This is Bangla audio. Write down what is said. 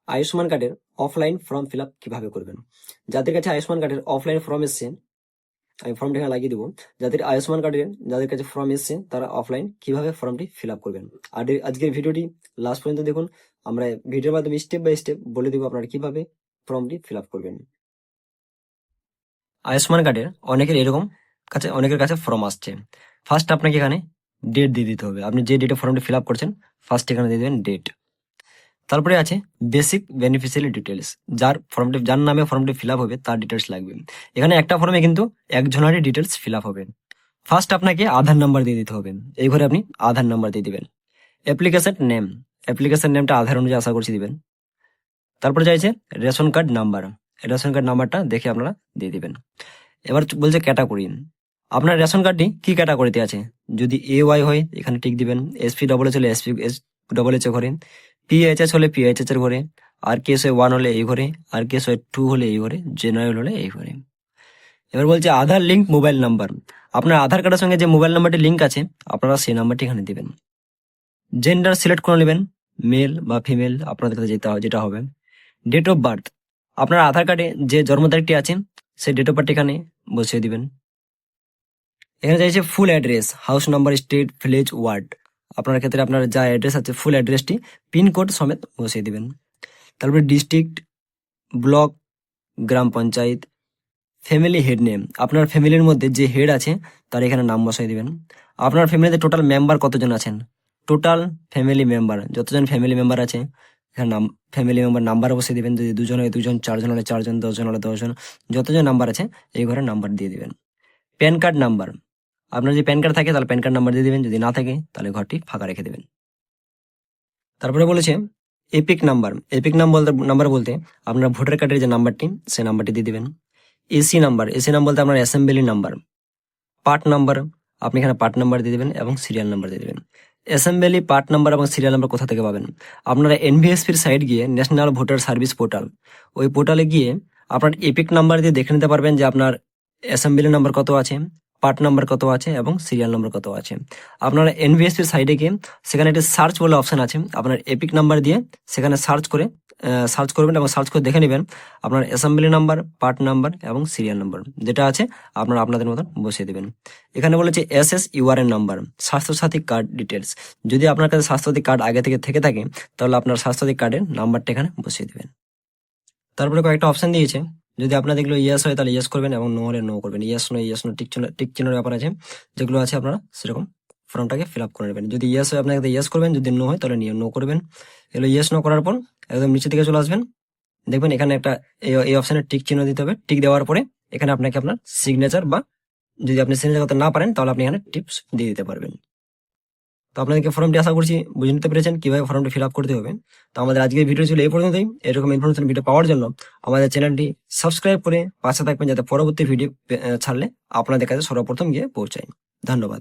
আয়ুষ্মান কার্ডের অফলাইন ফর্ম ফিল আপ কিভাবে করবেন। যাদের কাছে আয়ুষ্মান কার্ডের অফলাইন ফর্ম এসছে, আমি ফর্মটা এখানে লাগিয়ে দেবো। যাদের কাছে ফর্ম এসছে তারা অফলাইন কিভাবে ফর্মটি ফিল আপ করবেন। আর আজকের ভিডিওটি লাস্ট পর্যন্ত দেখুন। আমরা ভিডিওর মাধ্যমে স্টেপ বাই স্টেপ বলে দেবো আপনারা কিভাবে ফর্মটি ফিল আপ করবেন। আয়ুষ্মান কার্ডের অনেকের কাছে ফর্ম আসছে। ফার্স্ট আপনাকে এখানে ডেট দিয়ে দিতে হবে। আপনি যে ডেটে ফর্মটি ফিল আপ করছেন ফার্স্ট এখানে দিয়ে দেবেন ডেট। তারপরে আছে বেসিক বেনিফিশিয়ারি ডিটেলস, যার নামে ফর্মটি ফিল আপ হবে তার ডিটেলস লাগবে। এখানে একটা ফর্মে কিন্তু একজনেরই ডিটেলস ফিল আপ হবে। ফার্স্ট আপনাকে আধার নাম্বার দিয়ে দিতে হবে। এই ঘরে আপনি আধার নাম্বার দিয়ে দিবেন। অ্যাপ্লিকেশন নেমটা আধার অনুযায়ী আশা করছি দিবেন। তারপরে চাইছে রেশন কার্ড নাম্বারটা দেখে আপনারা দিয়ে দিবেন। এবার বলছে ক্যাটাগরি, আপনার রেশন কার্ডটি কি ক্যাটাগরিতে আছে। যদি ওয়াই হয় এখানে টিক দিবেন, এসপি ডবল এইচ হলে এসপি ডবল এইচ ঘরে, পিএইচএস হলে পিএইচএস এর ঘরে, আর কেস ওয়াই 1 হলে এই ঘরে, আর কেস ওয়াই 2 হলে এই ঘরে, জেনারেল হলে এই ঘরে। এবার বলছে আধার লিঙ্ক মোবাইল নাম্বার, আপনার আধার কার্ডের সঙ্গে যে মোবাইল নাম্বারটি লিঙ্ক আছে আপনারা সেই নাম্বারটি এখানে দিবেন। জেন্ডার সিলেক্ট করে নেবেন, মেল বা ফিমেল আপনাদের কাছে যেটা হবে। ডেট অফ বার্থ, আপনার আধার কার্ডে যে জন্ম তারিখটি আছে সেই ডেট অফ বার্থ এখানে বসিয়ে দিবেন। এখানে চাইছে full address, house number, state, village, ward. আপনার ক্ষেত্রে আপনার যা অ্যাড্রেস আছে ফুল অ্যাড্রেসটি পিনকোড সমেত বসিয়ে দিবেন। তারপরে ডিস্ট্রিক্ট, ব্লক, গ্রাম পঞ্চায়েত, ফ্যামিলি হেড নেম, আপনার ফ্যামিলির মধ্যে যে হেড আছে তার এখানে নাম বসাই দিবেন। আপনার ফ্যামিলিতে টোটাল মেম্বার কতজন আছেন, টোটাল ফ্যামিলি মেম্বার যতজন ফ্যামিলি মেম্বার আছে এখানে ফ্যামিলি মেম্বার নাম্বার বসিয়ে দিবেন। যদি 2 জন হয় 2 জন, 4 জন হলে 4 জন, 10 জন হলে 10 জন, যতজন নাম্বার আছে এই ঘরে নাম্বার দিয়ে দিবেন। প্যান কার্ড নাম্বার, আপনার যদি প্যান কার্ড থাকে তাহলে প্যান কার্ড নাম্বার দিয়ে দিবেন, যদি না থাকে তাহলে ঘরটি ফাঁকা রেখে দেবেন। তারপরে বলেছে এপিক নাম্বার বলতে আপনার ভোটার কার্ডের যে নাম্বারটি সেই নাম্বারটি দিয়ে দিবেন। এসি নাম্বার বলতে আপনার অ্যাসেম্বলি নাম্বার। পার্ট নাম্বার, আপনি এখানে পার্ট নাম্বার দিয়ে দেবেন এবং সিরিয়াল নাম্বার দিয়ে দেবেন। অ্যাসেম্বলি, পার্ট নাম্বার এবং সিরিয়াল নাম্বার কোথা থেকে পাবেন, আপনারা এনভিএসপির সাইট গিয়ে, ন্যাশনাল ভোটার সার্ভিস পোর্টাল, ওই পোর্টালে গিয়ে আপনার এপিক নাম্বার দিয়ে দেখে নিতে পারবেন যে আপনার অ্যাসেম্বলি নাম্বার কত আছে, পার্ট নাম্বার কত আছে এবং সিরিয়াল নাম্বার কত আছে। আপনারা এনভিএসপির সাইডে গিয়ে সেখানে একটি সার্চ বলে অপশন আছে, আপনার এপিক নাম্বার দিয়ে সেখানে সার্চ করবেন এবং সার্চ করে দেখে নেবেন আপনার অ্যাসেম্বলি নাম্বার, পার্ট নাম্বার এবং সিরিয়াল নাম্বার যেটা আছে আপনারা আপনাদের মতন বসিয়ে দেবেন। এখানে বলেছে SSURN number, Swasthya Sathi card details. যদি আপনার কাছে স্বাস্থ্যসাথী কার্ড আগে থেকে থাকে তাহলে আপনার স্বাস্থ্যসাথী কার্ডের নাম্বারটা এখানে বসিয়ে দেবেন। তারপরে কয়েকটা অপশন দিয়েছে, যদি আপনার দেখলো ইয়েস হয় তাহলে ইয়েস করবেন এবং নো হলে নো করবেন। ইয়েস নো টিক চিহ্নের ব্যাপার আছে, যেগুলো আছে আপনারা সেরকম ফর্মটাকে ফিল আপ করে নেবেন। যদি ইয়েস হয় আপনাকে ইয়েস করবেন, যদি নো হয় তাহলে নো করবেন। এগুলো ইয়েস নো করার পর একদম নিচে দিকে চলে আসবেন, দেখবেন এখানে একটা এই অপশনে টিক চিহ্ন দিতে হবে। টিক দেওয়ার পরে এখানে আপনাকে আপনার সিগনেচার, বা যদি আপনি সিগনেচার করতে না পারেন তাহলে আপনি এখানে টিপস দিয়ে দিতে পারবেন। তো আপনাদেরকে ফর্মটি আশা করছি বুঝে নিতে পেরেছেন কিভাবে ফর্মটি ফিল আপ করতে হবে। তো আমাদের আজকের ভিডিও ছিল এই পর্যন্তই। এরকম ইনফরমেশন ভিডিও পাওয়ার জন্য আমাদের চ্যানেলটি সাবস্ক্রাইব করে পাশে থাকবেন, যাতে পরবর্তী ভিডিও ছাড়লে আপনাদের কাছে সর্বপ্রথম গিয়ে পৌঁছায়। ধন্যবাদ।